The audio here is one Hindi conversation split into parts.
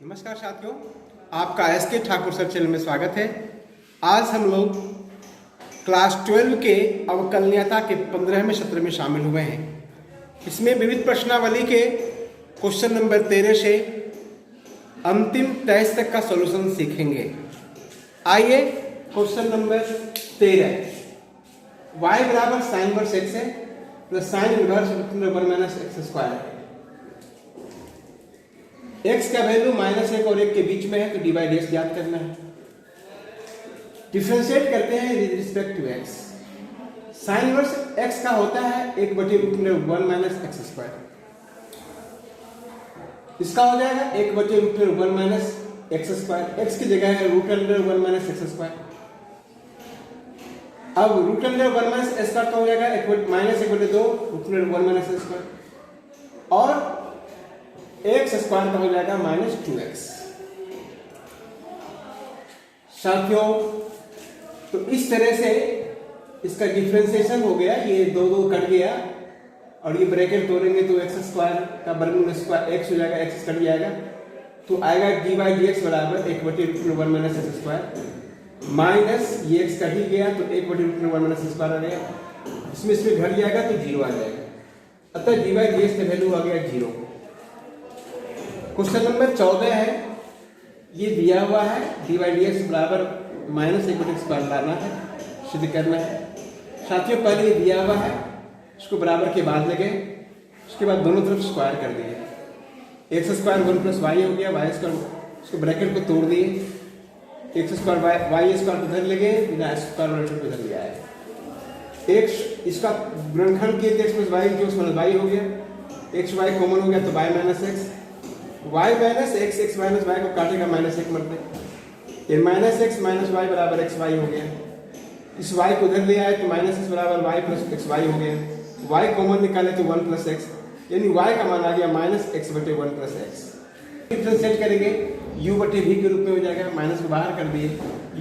नमस्कार साथियों, आपका एसके ठाकुर सर चैनल में स्वागत है। आज हम लोग क्लास 12 के अवकलनीयता के 15वें सत्र में शामिल हुए हैं। इसमें विविध प्रश्नावली के क्वेश्चन नंबर 13 से अंतिम 23 तक का सॉल्यूशन सीखेंगे। आइए क्वेश्चन नंबर 13, y बराबर साइन इनवर्स x है plus sine inverse √ minus x square है। x का वैल्यू -1 और 1 के बीच में है तो डी बाई डी एक्स ज्ञात करना है। डिफ्रेंशिएट करते हैं with respect to x। Sine inverse x का होता है 1/√1 माइनस एक्स स्क्वायर। इसका हो जाएगा 1/√1 माइनस एक्स स्क्वायर। x की जगह है √1 माइनस एक्स स्क्वायर। अब √1 माइनस एक्स का हो जाएगा -1/2 √1 माइनस एक्स स्क्वायर और एक्स स्क्वायर का हो जाएगा -2x। साथियों, तो इस तरह से इसका डिफरेंशिएशन हो गया। ये दो कट गया और ये ब्रैकेट तोड़ेंगे तो एक्स स्क्वायर का वर्गमूल स्क्वायर एक्स हो जाएगा, एक्स कट जाएगा तो आएगा डी बाई डी एक्स बराबर 1/√1 माइनस एक्स स्क्वायर माइनस ये एक्स कट ही गया तो 1/√1 माइनस एक्स स्क्वायर आ गया। इसमें घट जाएगा तो 0 आ जाएगा। अतः डी बाई डी एक्स का वैल्यू आ गया 0। क्वेश्चन नंबर 14 है, ये दिया हुआ है डी बाई डी एक्स बराबर -1/x स्क्वायर लाना है, सिद्ध करना है। साथियों, पहले ये दिया हुआ है, इसको बराबर के बाद लगे, उसके बाद दोनों तरफ स्क्वायर कर दिए। एक्स स्क्वायर 1 + y हो गया, वाई स्क्वायर, उसको ब्रैकेट को तोड़ दिए, एक्स स्क्वायर वाई स्क्वायर इधर लगे, बिना स्क्वायर ब्रैकेट को इधर ले आए। एक्स इसका गुणनखंड किए थे, x + y जो y हो गया, एक्स वाई कॉमन हो गया तो y - x, y minus x, x minus y को काटेगा -1 मरते, ये -x - y बराबर xy हो गया। इस y को उधर ले आए तो -x बराबर y + xy हो गया। y कॉमन निकाले तो 1 + x, यानी y का मान आ गया -x/1 + x। डिफरेंशिएट करेंगे u/v के रूप में हो जाएगा, माइनस को बाहर कर दिए,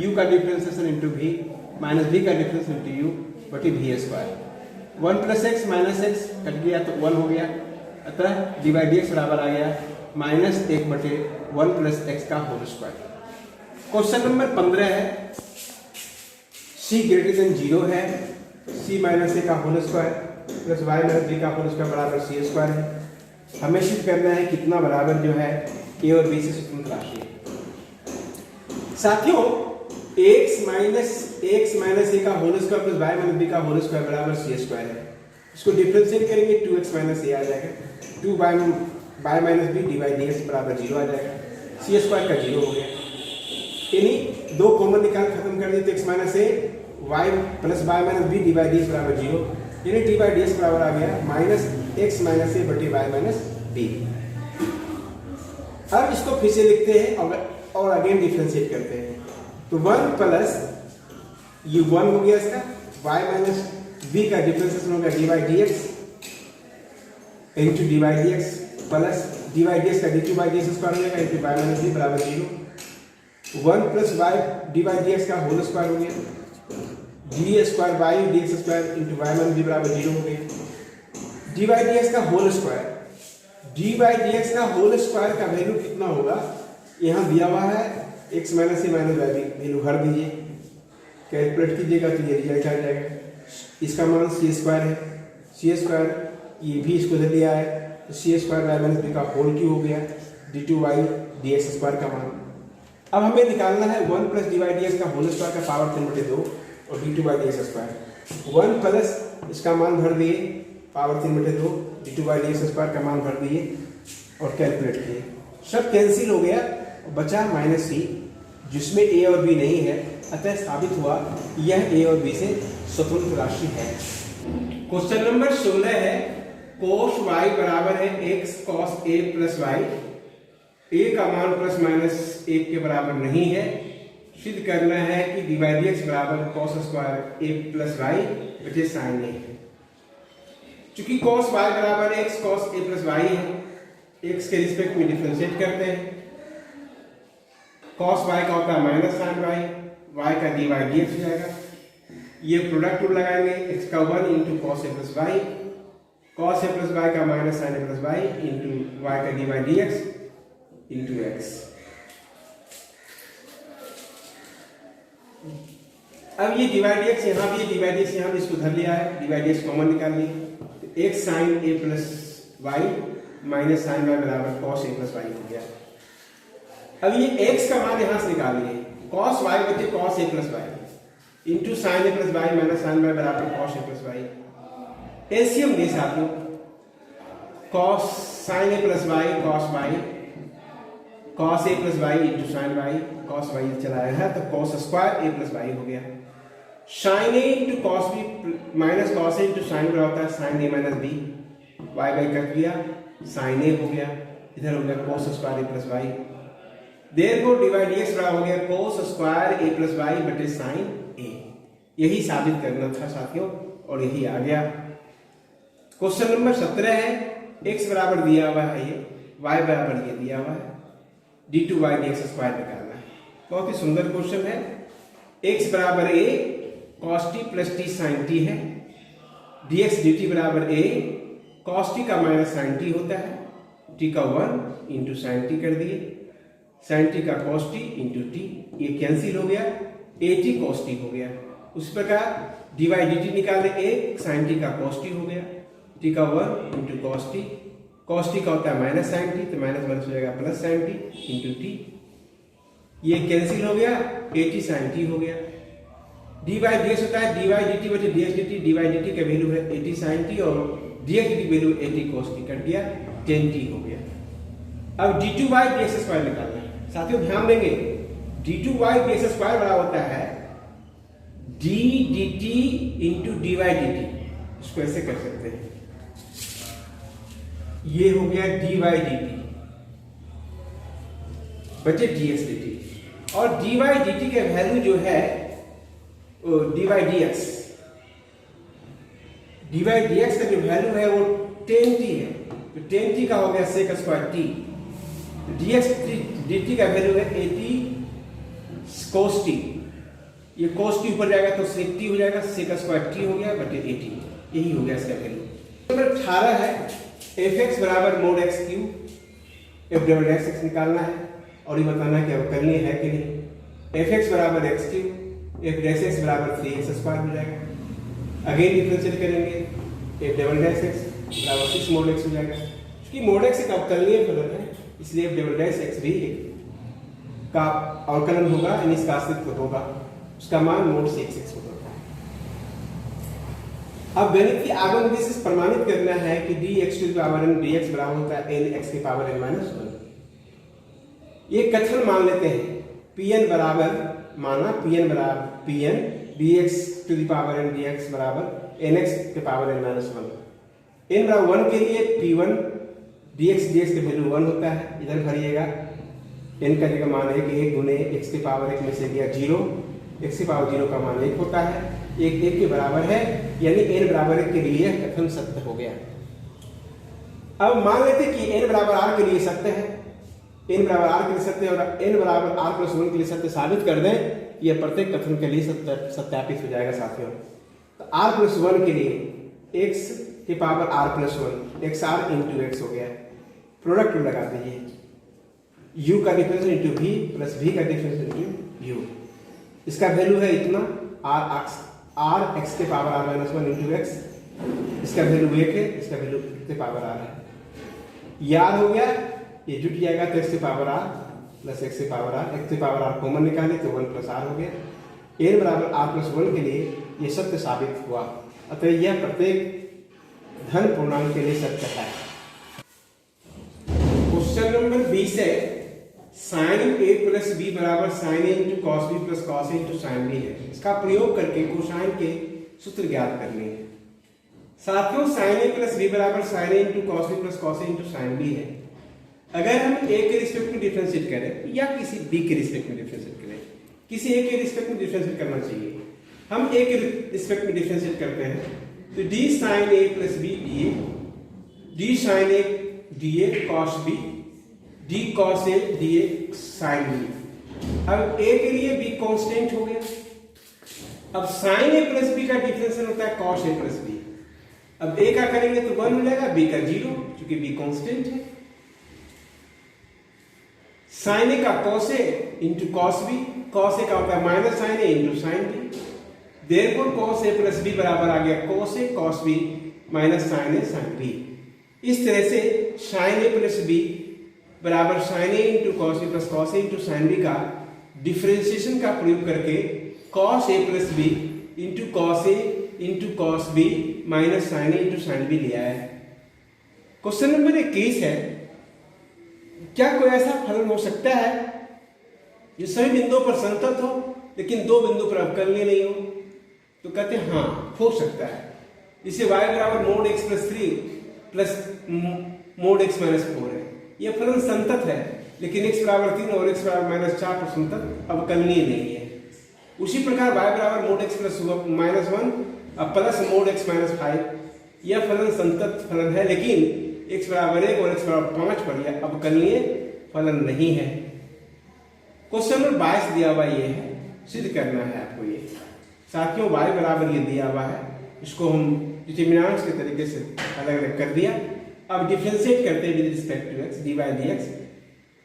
u का differentiation into v minus v का difference into u/v²। 1 + x -x cut गया तो 1 हो गया। अतः डी बाई डी एक्स बराबर आ गया -1/1 + x का होल स्क्वायर। क्वेश्चन नंबर 15 है, c > 0 है, c - a का whole square plus y - b का होल स्क्वायर बराबर c² है। हमें सिद्ध करना है कितना बराबर जो है a और b से स्वतंत्र राशि है। साथियों, x - a का whole square plus y - b का होल स्क्वायर बराबर c² है। इसको डिफरेंशिएट करेंगे 2x - a आ जाएगा, 2y - b D by d x बराबर 0 आ जाएगा। c² का 0 हो गया, यानी दो कॉमन निकाल खत्म कर दिए तो x - a y + y - b D by d x बराबर 0, यानी डी बाई डी एक्स बराबर आ गया -x - a/y - b। अब इसको फिर से लिखते हैं और अगेन डिफरेंशिएट करते हैं तो 1 + ये 1 हो गया, इसका y - b का डिफरेंशिएशन हो गया d by d x into d by d x plus d by d x का d by d x square हो जाएगा इंटू y - b बराबर 0। 1 + y D by d x का होल स्क्वायर हो गया, d² y dx² into y - b बराबर 0 हो गया। डी बाई डी एक्स का whole square, d by d x का होल स्क्वायर का वैल्यू कितना होगा, यहाँ दिया हुआ है x - a - y वैल्यू भर दीजिए, कैलकुलेट कीजिएगा तो ये रिजल्ट आ जाएगा। इसका मान c² है, c² ये भी इसको दे दिया है तो c² y - b का होल क्यूब हो गया, d2y dx² का मान। अब हमें निकालना है 1 + डी बाई डी एक्स का होल स्क्वायर का पावर 3/2 और d2y dx²। 1 प्लस इसका मान भर दिए पावर 3/2, d2y dx² का मान भर दिए और कैलकुलेट किए, सब कैंसिल हो गया, बचा -c जिसमें a और b नहीं है। अतः साबित हुआ यह a और b से स्वतंत्र राशि है। क्वेश्चन नंबर 16 है, cos y बराबर है x cos a + y, a का मान ±1 के बराबर नहीं है। सिद्ध करना है कि डी बाई डी एक्स बराबर cos² a + y बटे sin a है। चूंकि cos y बराबर x cos a + y है, x के रिस्पेक्ट में डिफरेंशिएट करते हैं, cos y का होता है -sin y, y का डी बाई डी एक्स हो जाएगा। ये प्रोडक्ट रूल लगाएंगे, x का 1 × cos a + y, cos a + y का -sin a + y into y का d by d x into x. अब ये डिवाइड एक्स यहाँ भी, डिवाइड एक्स यहाँ भी, इसको धर लिया है, डिवाइड एक्स कॉमन निकाल लिए, तो x sine a plus y minus sine y बराबर कॉस ए प्लस वाई हो गया। अब ये एक्स का मान यहाँ से निकालिए, कॉस वाई बचे cos a plus y into sine a plus y minus sine y बराबर cos a plus y. LCM ले साथियों, cos sine a plus y cos y, cos a plus y into sine y, cos y चलाया है तो cos square a plus y हो गया। Sine a into cos b minus cos a into sine बराबर होता है sine a minus B, Y by cut गया, साइन ए हो गया, इधर हो गया cos square a plus y. Therefore divide x बराबर हो गया cos square a plus y बटे साइन a। यही साबित करना था साथियों और यही आ गया। क्वेश्चन नंबर 17 है, x बराबर दिया हुआ है, ये y बराबर ये दिया हुआ है, d2y dx स्क्वायर निकालना है। बहुत ही सुंदर क्वेश्चन है। x बराबर a cos t plus t sin t है, dx dt बराबर a cos t का माइनस sin t होता है, t का 1 इंटू साइन टी कर दिए, साइन टी का cos t इंटू टी, ये कैंसिल हो गया, a t cos t हो गया। उस प्रकार dy dt निकाले, a साइन टी का cos t हो गया, t का 1 इंटू cos t का होता है माइनस साइन टी, तो माइनस माइनस हो जाएगा plus sign T into T, ये कैंसिल हो गया, a t साइन टी हो गया। dy dx होता है dy dt बटे dx dt, dy dt का वैल्यू है a t साइन टी और dx dt value a t cos t, cut गया, 10t हो गया। अब d2y dx स्क्वायर निकालना है साथियों, ध्यान देंगे d2y dx स्क्वायर बड़ा होता है d dt into dy dt, इसको ऐसे कर सकते हैं, ये हो गया dy dt बचे dx dt, और dy dt के वैल्यू जो है dy dx का जो वैल्यू है वो 10t है, तो 10t का हो गया sec square t, dx dt का वैल्यू है 80 cos t, ये cos t ऊपर जाएगा तो sec t हो जाएगा, sec स्क्वायर t हो गया बटे 80, यही हो गया इसका वैल्यू। नंबर 18 है, fx बराबर mod x cube, f double dash x निकालना है और ये बताना कि अवकलनीय है कि नहीं। fx बराबर x cube, f dash x बराबर 3x स्क्वायर हो जाएगा। अगेन डिफरेंशिएट करेंगे, f डबल डैश x बराबर 6 mod x हो जाएगा, क्योंकि mod x एक अवकलनीय फलन है इसलिए f डबल डैश x भी का अवकलन होगा, यानी इसका अस्तित्व होगा, उसका मान mod 6x होगा। अब गणित की आगम विधि से प्रमाणित करना है कि dx to the power n dx बराबर होता है nx की पावर n माइनस 1। ये कथन मान लेते हैं, pn बराबर माना pn बराबर pn dx to the power n dx बराबर nx के पावर n माइनस 1। n बराबर 1 के लिए p1 dx dx का वैल्यू 1 होता है, इधर भरिएगा, n का जगह मान है कि 1 गुने x की पावर 1 में से गया 0, x की पावर 0 का मान 1 होता है, 1 1 के बराबर है, यानी n बराबर 1 के लिए कथन सत्य हो गया। अब मान लेते कि n बराबर r के लिए सत्य है, n बराबर r के लिए सत्य और n बराबर r प्लस 1 के लिए सत्य साबित कर दें, यह प्रत्येक कथन के लिए सत्यापित हो जाएगा साथियों। तो r प्लस 1 के लिए x की power r plus 1 xr into x हो गया, प्रोडक्ट लगा दीजिए, u का difference into v plus v का डिफरेंस इंटू u, इसका वैल्यू है इतना r x के power r minus 1 into x, इसका वैल्यू 1 है, इसका वैल्यू x के पावर r है, ये r हो गया, ये जुट जाएगा तो x के पावर r प्लस x के पावर r, x के पावर r कॉमन निकाले तो 1 प्लस r हो गया। n बराबर r प्लस 1 के लिए ये सत्य साबित हुआ, अतः यह प्रत्येक धन पूर्णांक के लिए सत्य है। क्वेश्चन नंबर 20 है, साइन ए प्लस बी बराबर sine a into cos b plus cos a into sine b है, इसका प्रयोग करके कोसाइन के सूत्र ज्ञात करने हैं। साथियों साइन ए प्लस बी बराबर sine a into cos b plus cos a into sine b है। अगर हम ए के रिस्पेक्ट में डिफरेंशिएट करें या किसी बी के रिस्पेक्ट में डिफरेंशिएट करें, किसी ए के रिस्पेक्ट में डिफरेंशिएट करना चाहिए, हम ए के रिस्पेक्ट में डिफरेंशिएट करते हैं तो d sine a plus b d a, d sine a d a cos b, d cos a d a sine b. अब ए के लिए बी कांस्टेंट हो गया, अब साइन ए प्लस बी का डिफरेंशियल होता है कॉस ए प्लस बी, अब ए का करेंगे तो 1 हो जाएगा, बी का 0 क्योंकि बी कांस्टेंट है, साइन ए का cos a into cos b, cos a का होता है minus sine a into sine b, therefore cos a plus b बराबर आ गया cos a cos b minus sin a sin b। इस तरह से sin a प्लस b बराबर sin a into cos a plus cos a into sin b का डिफरेंशिएशन का प्रयोग करके cos a plus b into cos a into cos b minus sin a into sin b लिया है। क्वेश्चन नंबर 21 है, क्या कोई ऐसा फलन हो सकता है जो सभी बिंदुओं पर संतत हो लेकिन दो बिंदु पर अवकलनीय नहीं हो? तो कहते हैं हाँ हो सकता है। इसे y बराबर mode x plus 3 plus mode x minus 4 है। यह फलन संतत है लेकिन x बराबर 3 और x बराबर माइनस 4 पर संतत अवकलनीय नहीं है। उसी प्रकार y बराबर mode x plus minus 1 plus mode x minus 5 यह फलन संतत फलन है लेकिन x बराबर 1 और x बराबर 5 पर यह अवकलनीय फलन नहीं है। क्वेश्चन नंबर 22 दिया हुआ ये है, सिद्ध करना है आपको। ये साथियों y बराबर ये दिया हुआ है, इसको हम डिटरमिनेंट्स के तरीके से अलग अलग कर दिया। अब डिफरेंशिएट करते हैं with respect to x dy dx।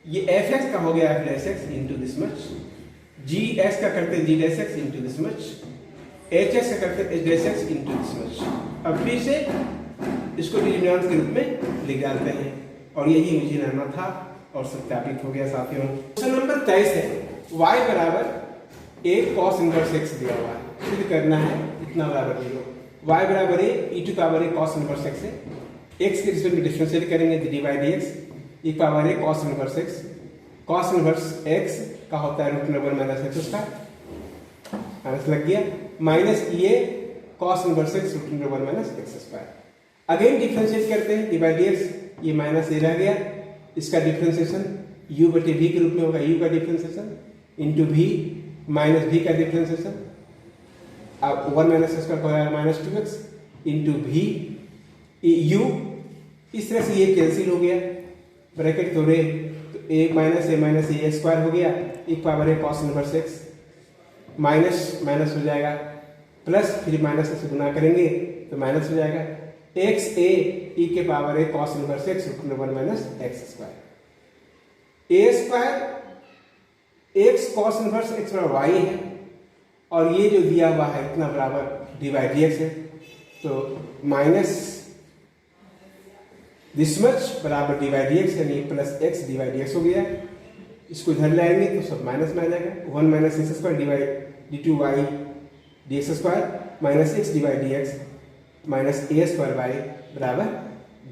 ये fx का हो गया f dash x into this much, gx का करते हैं g dash x into this much, hx का करते हैं h dash x into this much. अब फिर से इसको डिटरमिनेंट्स के रूप में लिख डालते हैं और यही मुझे लाना था और सत्यापित हो गया साथियों। क्वेश्चन नंबर 23 है, y बराबर a cos इनवर्स x दिया हुआ है, सिद्ध करना है इतना बराबर 0। y बराबर a e to power a cos inverse x है, x के रिस्पेक्ट में डिफरेंशिएट करेंगे तो dy dx e power a cos inverse x। cos inverse x का होता है √1 माइनस x स्क्वायर, माइनस लग गया, minus e a cos inverse x √1 minus x square. Again differentiate करते हैं dy dx, ये माइनस a रह गया, इसका डिफरेंशिएशन u बटे v के रूप में होगा, u का differentiation into v minus v का डिफरेंशिएशन, अब 1 माइनस x का होगा minus 2x into v u। इस तरह से ये कैंसिल हो गया, ब्रैकेट तोड़े तो a माइनस a स्क्वायर हो गया, एक power a cos inverse x, minus minus हो जाएगा प्लस, फिर माइनस से गुना करेंगे तो माइनस हो जाएगा, x a e के power a cos inverse x √1 minus x square. a square x cos inverse x बराबर y है और ये जो दिया हुआ है इतना बराबर dy dx है, तो माइनस दिस मच बराबर dy dx यानी प्लस x dy dx हो गया। इसको इधर लाएंगे तो सब माइनस में आ जाएगा, 1 minus x square dy d2y dx square minus x dy dx minus a square y बराबर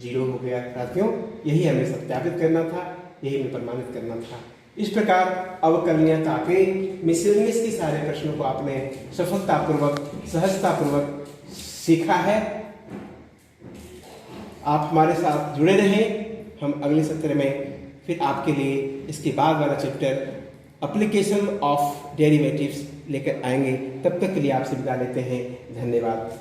0 हो गया। साथियों यही हमें सत्यापित करना था, यही हमें प्रमाणित करना था। इस प्रकार अवकलनीयता के मिसलेनियस के सारे प्रश्नों को आपने सफलतापूर्वक सहजतापूर्वक सीखा है। आप हमारे साथ जुड़े रहें, हम अगले सत्र में फिर आपके लिए इसके बाद वाला चैप्टर एप्लीकेशन ऑफ डेरिवेटिव्स लेकर आएंगे। तब तक के लिए आपसे विदा लेते हैं, धन्यवाद।